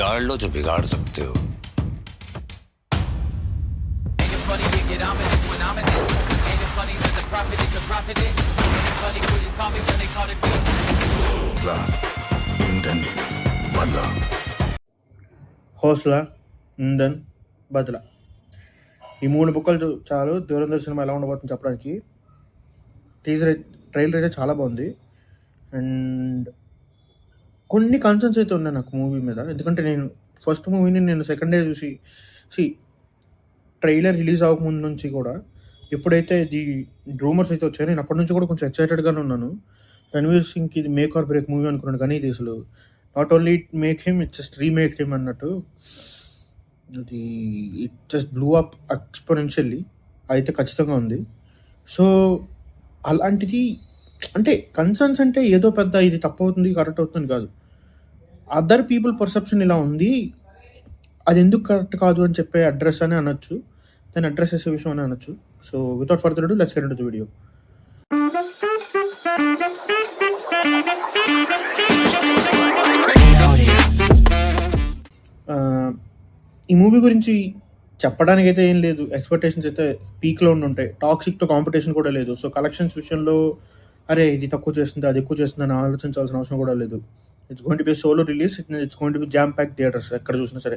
बिगाड़ लो जो बिगाड़ सकते हो. ईंधन बदला. హోస్లా, ఇంధన్, బదలా, ఈ 3 బుక్కలు చాలు ధురంధర్ సినిమా ఎలా ఉండబోతుంది చెప్పడానికి. ట్రైలర్ అయితే చాలా బాగుంది. అండ్ కొన్ని కన్సర్న్స్ అయితే ఉన్నాయి నాకు మూవీ మీద. ఎందుకంటే నేను ఫస్ట్ మూవీని నేను సెకండ్ డే చూసి ట్రైలర్ రిలీజ్ అవ్వకముందు నుంచి కూడా ఎప్పుడైతే ఇది రూమర్స్ అయితే వచ్చాయో నేను అప్పటి నుంచి కూడా కొంచెం ఎక్సైటెడ్గానే ఉన్నాను. రణ్వీర్ సింగ్కి ఇది మేక్ ఆర్ బ్రేక్ మూవీ అనుకున్నాను, కానీ ఇది అసలు not only it make him, it just remake him అన్నట్టు. అది it just blue up exponentially అయితే ఖచ్చితంగా ఉంది. సో అలాంటిది అంటే కన్సర్న్స్ అంటే ఏదో పెద్ద ఇది తప్పు అవుతుంది కరెక్ట్ అవుతుంది కాదు, అదర్ పీపుల్ పర్సెప్షన్ ఇలా ఉంది, అది ఎందుకు కరెక్ట్ కాదు అని చెప్పే అడ్రస్ అని అనొచ్చు, దాన్ని అడ్రస్ చేసే విషయం అని అనొచ్చు. So without further ado, let's get into the video. ఈ మూవీ గురించి చెప్పడానికి అయితే ఏం లేదు, ఎక్స్పెక్టేషన్స్ అయితే పీక్లో ఉంటాయి. టాక్సిక్తో కాంపిటీషన్ కూడా లేదు. సో కలెక్షన్స్ విషయంలో అరే ఇది తక్కువ చేస్తుంది అది ఎక్కువ చేస్తుంది అని ఆలోచించాల్సిన అవసరం కూడా లేదు. It's going to be solo release, it's going to be jam pack theatres ఎక్కడ చూసినా సరే,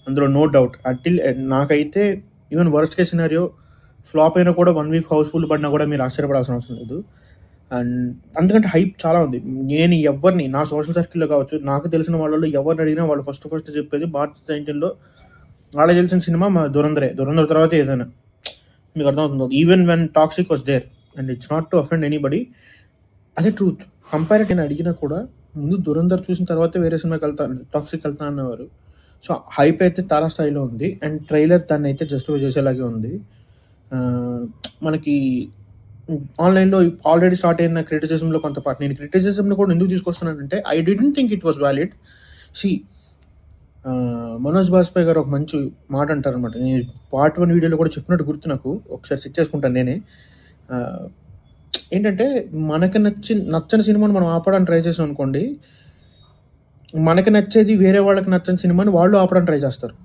అందులో నో డౌట్. అంటిల్ నాకైతే even worst case scenario flop అయినా కూడా 1 week హౌస్ఫుల్ పడినా కూడా మీరు ఆశ్చర్యపడాల్సిన అవసరం లేదు. అండ్ అందుకంటే హైప్ చాలా ఉంది. నేను ఎవరిని నా సోషల్ సర్కిల్లో కావచ్చు, నాకు తెలిసిన వాళ్ళలో ఎవరిని అడిగినా వాళ్ళు ఫస్ట్ చెప్పేది భారత్ 19లో వాళ్ళకి తెలిసిన సినిమా మా దురంధర్ తర్వాత ఏదైనా మీకు అర్థమవుతుంది. Even when toxic was there and it's not to offend anybody, అదే ట్రూత్. కంపారిటివ్ అడిగినా కూడా ముందు దురంధర్ చూసిన తర్వాత వేరే సినిమాకి టాక్సిక్ వెళ్తా అన్నవారు. సో హైప్ అయితే తారా స్థాయిలో ఉంది. అండ్ ట్రైలర్ దాన్ని అయితే జస్టిఫై చేసేలాగే ఉంది. మనకి ఆన్లైన్లో ఆల్రెడీ స్టార్ట్ అయిన క్రిటిసిజంలో కొంత పార్ట్, నేను క్రిటిసిజంని కూడా ఎందుకు తీసుకొస్తున్నానంటే I didn't think it was valid. Manoj Bajpayee గారు ఒక మంచి మాట అంటారు అనమాట. నేను పార్ట్ 1 వీడియోలో కూడా చెప్పినట్టు గుర్తు నాకు, ఒకసారి చెక్ చేసుకుంటాను నేనే. ఏంటంటే మనకి నచ్చని సినిమాని మనం ఆపడానికి ట్రై చేసాం అనుకోండి, మనకి నచ్చేది వేరే వాళ్ళకి నచ్చని సినిమాని వాళ్ళు ఆపడానికి ట్రై చేస్తారు.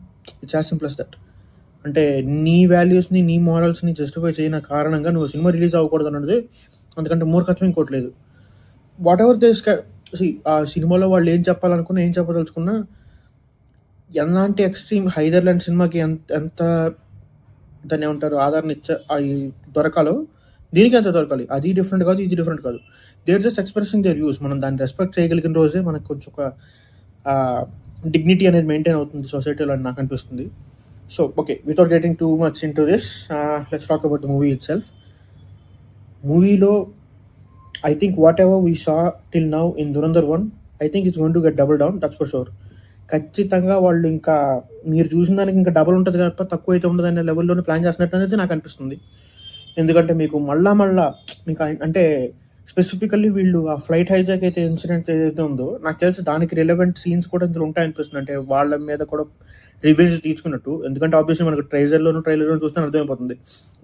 It's as simple as that. అంటే నీ వాల్యూస్ని నీ మోరల్స్ని జస్టిఫై చేయన కారణంగా నువ్వు సినిమా రిలీజ్ అవ్వకూడదు అన్నది అందుకంటే మూర్ఖత్వం ఇంకోట్లేదు. వాట్ ఎవర్ దిస్ ఆ సినిమాలో వాళ్ళు ఏం చెప్పాలనుకున్నా ఏం చెప్పదలుచుకున్నా, ఎలాంటి ఎక్స్ట్రీమ్ హైదర్లాండ్ సినిమాకి ఎంత దాన్ని ఏమంటారు ఆదరణ దొరకాలో దీనికి ఎంత దొరకాలి. అది డిఫరెంట్ కాదు, ఇది డిఫరెంట్ కాదు. They are just expressing their views. మనం దాన్ని రెస్పెక్ట్ చేయగలిగిన రోజే మనకు కొంచెం ఒక డిగ్నిటీ అనేది మెయింటైన్ అవుతుంది సొసైటీలో అని నాకు అనిపిస్తుంది. So okay, without getting too much into this, let's talk about the movie itself. మూవీలో I think whatever we saw till now in Dhurandhar 1, I think it's going to get double down, that's for sure. ఖచ్చితంగా వాళ్ళు ఇంకా మీరు చూసిన దానికి ఇంకా double ఉంటుంది తప్ప తక్కువ అయితే ఉండదు అనే లెవెల్లోనే ప్లాన్ చేస్తున్నట్టు అనేది నాకు అనిపిస్తుంది. ఎందుకంటే మీకు మళ్ళా మీకు అంటే స్పెసిఫికల్లీ వీళ్ళు ఆ ఫ్లైట్ హైజాక్ అయితే ఇన్సిడెంట్ ఏదైతే ఉందో నాకు తెలిసి దానికి రిలవెంట్ సీన్స్ కూడా ఇందులో ఉంటాయనిపిస్తుంది. అంటే వాళ్ళ మీద కూడా రివెంజ్ తీసుకున్నట్టు. ఎందుకంటే ఆబ్వియస్లీ మనకు ట్రైలర్లోనూ చూస్తే అర్థమైపోతుంది.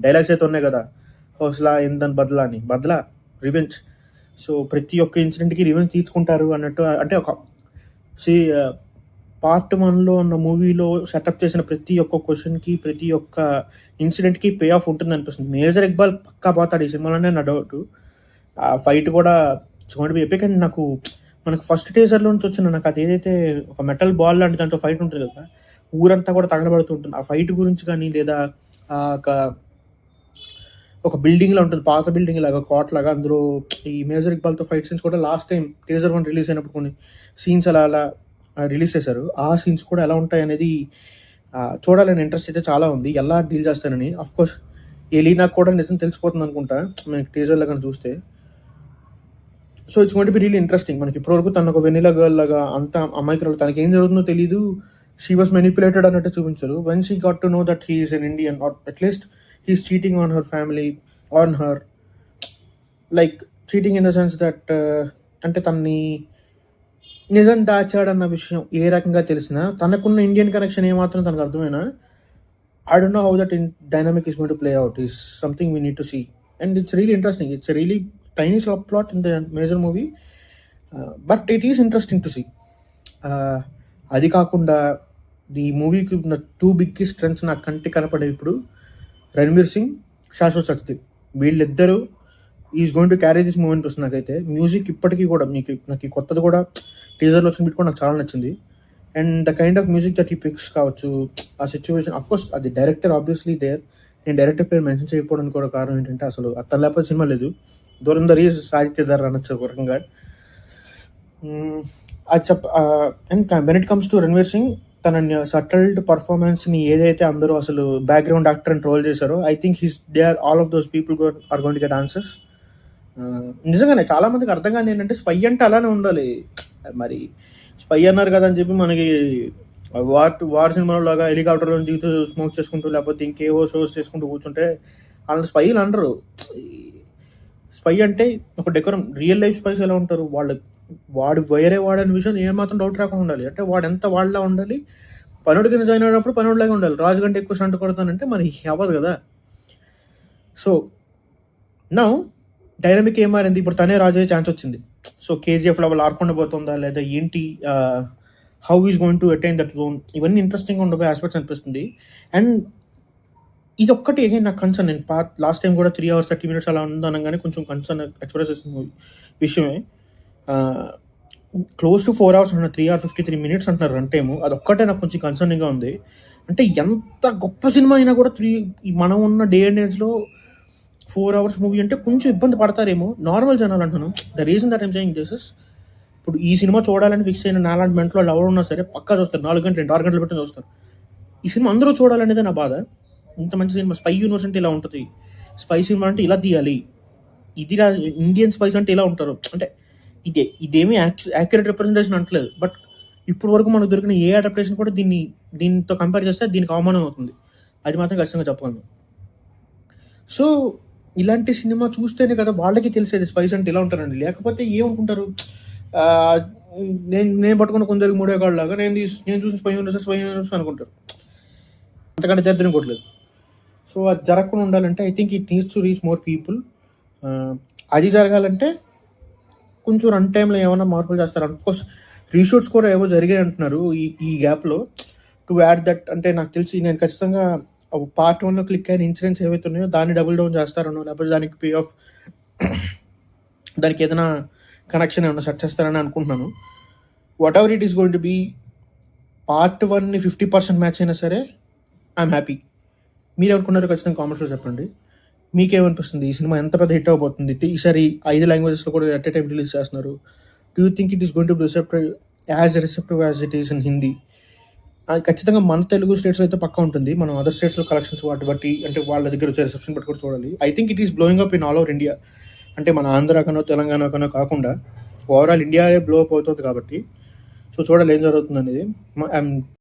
డైలాగ్స్ అయితే ఉన్నాయి కదా, హౌస్లా ఇంధన్ బదలా అని, బదలా రివెంజ్. సో ప్రతి ఒక్క ఇన్సిడెంట్కి రివెంజ్ తీసుకుంటారు అన్నట్టు. అంటే ఒక పార్ట్ 1లో ఉన్న మూవీలో సెటప్ చేసిన ప్రతి ఒక్క క్వశ్చన్కి ప్రతి ఒక్క ఇన్సిడెంట్కి పే ఆఫ్ ఉంటుంది అనిపిస్తుంది. మేజర్ ఇక్బాల్ పక్కా పోతాడు ఈ సినిమాలోనే, నా డౌట్. ఆ ఫైట్ కూడా చూడండి ఎపిక్. అండ్ నాకు మనకు ఫస్ట్ టీజర్లో నుంచి వచ్చిన నాకు అది ఏదైతే ఒక మెటల్ బాల్ లాంటి దాంట్లో ఫైట్ ఉంటుంది కదా, ఊరంతా కూడా తగలబడుతూ ఉంటుంది. ఆ ఫైట్ గురించి కానీ లేదా ఒక బిల్డింగ్లో ఉంటుంది, పాత బిల్డింగ్ లాగా కోట్ లాగా, అందులో ఈ మేజర్ ఇక్బాల్తో ఫైట్ సీన్స్ కూడా లాస్ట్ టైం టీజర్ 1 రిలీజ్ అయినప్పుడు కొన్ని సీన్స్ అలా రిలీజ్ చేశారు. ఆ సీన్స్ కూడా ఎలా ఉంటాయి అనేది చూడాలని ఇంట్రెస్ట్ అయితే చాలా ఉంది, ఎలా డీల్ చేస్తానని. అఫ్కోర్స్ ఎలీనా కూడా నిజం తెలిసిపోతుంది అనుకుంటా మనకి టీజర్లో కానీ చూస్తే. So it's going to be really interesting. మనకి ఇప్పటివరకు తను ఒక వెనిలా గర్ల్ లాగా అంత అమాయకురాలు, తనకి ఏం జరుగుతుందో తెలీదు, షీ వాస్ మెనిపులేటెడ్ అన్నట్టు చూపించారు. When she got to know that he is an Indian or at least he is cheating on her family, on her, like cheating in the sense that అంటే తన్ని నిజం దాచాడన్న విషయం ఏ రకంగా తెలిసినా తనకున్న ఇండియన్ కనెక్షన్ ఏమాత్రం తనకు అర్థమైనా, I don't know how that dynamic is going to play out is something we need to see. And it's really interesting. It's really tiny subplot in the major movie, but it is interesting to see. అది కాకుండా ఈ మూవీకి ఉన్న 2 biggest strengths నా కంటికి కనపడే ఇప్పుడు రణ్వీర్ సింగ్, శాశ్వత్ సత్యదేవ్. వీళ్ళిద్దరూ is going to carry this movie అనిపిస్తుంది నాకైతే. మ్యూజిక్ ఇప్పటికీ కూడా నాకు ఈ కొత్తది కూడా టీజర్లో వచ్చిన బిట్ కూడా నాకు చాలా నచ్చింది. And the kind of music that ఈ పిక్స్ కావచ్చు, ఆ సిచ్యువేషన్ అఫ్కోర్స్ అది డైరెక్టర్ ఆబ్వియస్లీ దేర్. నేను డైరెక్టర్ పేరు మెన్షన్ చేయకపోవడానికి కూడా కారణం ఏంటంటే అసలు అతను లేకపోతే సినిమా లేదు. ధురంధర్ ఈజ్ ఆదిత్యధర్ అనొచ్చు ఒక రకంగా. అది and when it comes to Ranveer Singh, తన సటిల్డ్ పర్ఫార్మెన్స్ని ఏదైతే అందరూ అసలు బ్యాక్గ్రౌండ్ యాక్టర్ అని ట్రోల్ చేశారో, I think they are all of those people are going to get answers. నిజంగానే చాలా మందికి అర్థం కాని ఏంటంటే స్పై అంటే అలానే ఉండాలి. మరి స్పై అన్నారు కదా అని చెప్పి మనకి వార్ సినిమాలో లాగా హెలికాప్టర్లో దిగుతూ స్మోక్ చేసుకుంటూ లేకపోతే ఇంకేవో షోస్ చేసుకుంటూ కూర్చుంటే వాళ్ళని స్పైలు అనరు. స్పై అంటే ఒక డెకోరం. రియల్ లైఫ్ స్పైస్ ఎలా ఉంటారు, వాడు వేరే వాడని విషయం ఏమాత్రం డౌట్ రాకుండా ఉండాలి. అంటే వాడు ఎంత వాళ్ళ ఉండాలి, పనుడి కింద జాయిన్ అయినప్పుడు పనుడిలాగా ఉండాలి. రాజు కంటే ఎక్కువ సంట కొడతానంటే మరి అవ్వదు కదా. సో నా డైనమిక్ ఏం మారింది, ఇప్పుడు తనే రాజు అయ్యే ఛాన్స్ వచ్చింది. సో కేజీఎఫ్ లెవెల్ ఆడుకుండా పోతుందా లేదా ఏంటి, how is going to attain that zone, ఇవన్నీ ఇంట్రెస్టింగ్గా ఉండబోయే ఆస్పెక్ట్స్ అనిపిస్తుంది. అండ్ ఇది ఒక్కటి అగైన్ నాకు కన్సర్న్. నేను లాస్ట్ టైం కూడా 3 hours 30 minutes అలా ఉందనగానే కొంచెం కన్సర్న్ ఎక్స్ప్రెస్ చేసిన విషయమే. క్లోజ్ టు 4 hours అంటున్నారు, 3 hours 53 minutes అంటున్నారు రన్ టైము. అదొక్కటే నాకు కొంచెం కన్సర్నింగ్గా ఉంది. అంటే ఎంత గొప్ప సినిమా అయినా కూడా మనం ఉన్న డే అండ్ ఏజ్లో 4 hours మూవీ అంటే కొంచెం ఇబ్బంది పడతారేమో నార్మల్ జనాలు అంటున్నాను. The reason that I'm saying this is, ఇప్పుడు ఈ సినిమా చూడాలని ఫిక్స్ అయిన నాలాంటి మెంట్లో వాళ్ళు ఎవరు ఉన్నా సరే పక్కా చూస్తారు. 4 గంటలు 6 గంటలు పెట్టి చూస్తారు. ఈ సినిమా అందరూ చూడాలనేదే నా బాధ. ఇంత మంచి సినిమా, స్పై యూనివర్స్ అంటే ఇలా ఉంటుంది, స్పై సినిమా అంటే ఇలా తీయాలి, ఇది ఇండియన్ స్పైస్ అంటే ఇలా ఉంటారు. అంటే ఇదేమీ యాక్యురేట్ రిప్రజెంటేషన్ అంటలేదు. బట్ ఇప్పుడు వరకు మనకు దొరికిన ఏ అడాప్టేషన్ కూడా దీంతో కంపేర్ చేస్తే దీనికి అవమానం అవుతుంది. అది మాత్రం ఖచ్చితంగా చెప్పగలను. సో ఇలాంటి సినిమా చూస్తేనే కదా వాళ్ళకి తెలిసేది స్పైస్ అంటే ఇలా ఉంటారండి. లేకపోతే ఏమనుకుంటారు, నేను పట్టుకున్న కొందరికి 3 ఏళ్ళ లాగా నేను చూసిన స్పై యూనివర్స్ అనుకుంటారు. అంతకంటే దరిద్రం కొట్టలేదు. సో అది జరగకుండా ఉండాలంటే I think it needs to reach more people. అది జరగాలంటే కొంచెం రన్ టైంలో ఏమైనా మార్పులు చేస్తారు. అఫ్కోర్స్ రీషూట్స్ కూడా ఏవో జరిగాయి అంటున్నారు ఈ గ్యాప్లో. టు యాడ్ దట్ అంటే నాకు తెలిసి నేను ఖచ్చితంగా పార్ట్ 1లో క్లిక్ అయిన ఇన్సిడెంట్స్ ఏవైతే ఉన్నాయో దాన్ని డబుల్ డౌన్ చేస్తారనో, లేకపోతే దానికి పే ఆఫ్ దానికి ఏదైనా కనెక్షన్ ఏమైనా సెర్చ్ చేస్తారని అనుకుంటున్నాను. Whatever it is going to be, part 1ని 50% మ్యాచ్ అయినా సరే ఐఎమ్ హ్యాపీ. మీరు అనుకున్నారు ఖచ్చితంగా కామెంట్స్లో చెప్పండి. మీకేమనిపిస్తుంది, ఈ సినిమా ఎంత పెద్ద హిట్ అవబోతుంది? ఈసారి 5 languagesలో కూడా ఎట్ ఎ టైం రిలీజ్ చేస్తున్నారు. Do you think it is going to be receptive as it is in Hindi? ఖచ్చితంగా మన తెలుగు స్టేట్స్లో అయితే పక్కా ఉంటుంది. మనం అదర్ స్టేట్స్లో కలెక్షన్స్ వాటి బట్టి అంటే వాళ్ళ దగ్గర వచ్చే రిసెప్షన్ బట్టి కూడా చూడాలి. I think it is blowing up in all over India. అంటే మన ఆంధ్ర కన్నా తెలంగాణ కన్నా కాకుండా ఓవరాల్ ఇండియా బ్లో అప్ అవుతుంది కాబట్టి సో చూడాలి ఏం జరుగుతుంది అనేది.